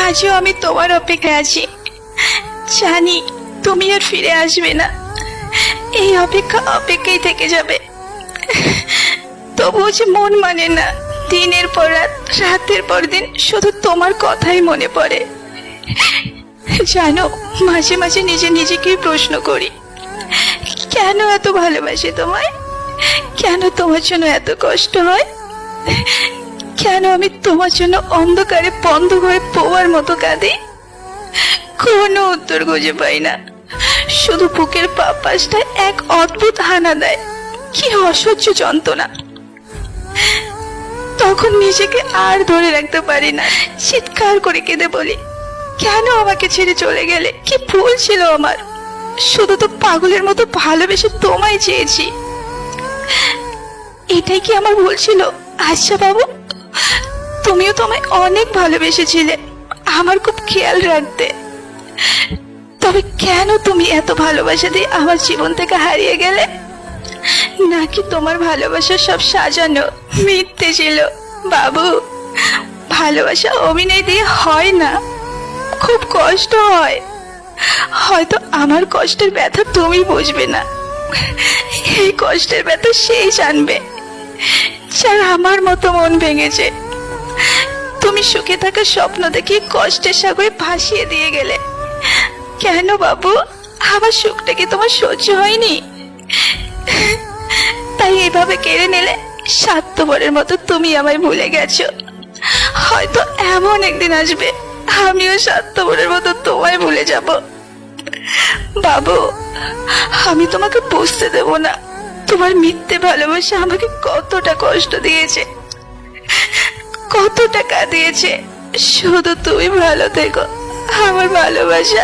আজও আমি তোমার অপেক্ষায় আছি। জানি তুমি আর ফিরে আসবে না, এই অপেক্ষা অপেক্ষাই থেকে যাবে। তবুও যে মন মানে না, দিনের পর রাত, রাতের পর দিন শুধু তোমার কথাই মনে পড়ে। জানো, মাঝে মাঝে নিজেকেই প্রশ্ন করি, কেন এত ভালোবাসি তোমায়, কেন তোমার জন্য এত কষ্ট হয়, কেন আমি তোমার জন্য অন্ধকারে বন্ধ হয়ে পোয়ার মতো কাঁদি। কোনো উত্তর খুঁজে পাই না, শুধু বুকের পাশটা এক অদ্ভুত হানা দেয়। কি অসহ্য যন্ত্রণা। তখন নিজেকে আর ধরে রাখতে পারি না, চিৎকার করে কেঁদে বলি, কেন আমাকে ছেড়ে চলে গেলে? কি ভুল ছিল আমার? শুধু তো পাগলের মতো ভালোবেসে তোমায় চেয়েছি। এটাই কি আমার ভুল ছিল? আচ্ছা বাবু, তুমিও তোমায় অনেক ভালোবেসেছিলে, আমার খুব খেয়াল রাখতে। তবে কেন তুমি এত ভালোবাসা দিয়ে আমার জীবন থেকে হারিয়ে গেলে? নাকি তোমার ভালোবাসা সব সাজানো মিথ্যে ছিল? বাবু, ভালোবাসা অভিনয় দিয়ে হয় না, খুব কষ্ট হয়। হয়তো আমার কষ্টের ব্যথা তুমি বুঝবে না, এই কষ্টের ব্যথা সেই জানবে যার আমার মতো মন ভেঙেছে। তুমি সুখে থাকার স্বপ্ন দেখে কষ্টের সাগরে ভাসিয়ে দিয়ে গেলে। কেন বাবু, আমার সুখটা কি তোমার সহ্য হয়নি? তাই এভাবে কেড়ে নিলে? স্বার্থপরের মতো তুমি আমায় ভুলে গেছো। হয়তো এমন একদিন আসবে আমিও স্বার্থপরের মতো তোমায় ভুলে যাব। বাবু, আমি তোমাকে বুঝতে দেব না তোমার মিথ্যে ভালোবাসা আমাকে কতটা কষ্ট দিয়েছে, কত টাকা দিয়েছে। শুধু তুমি ভালো থেকো, আমার ভালোবাসা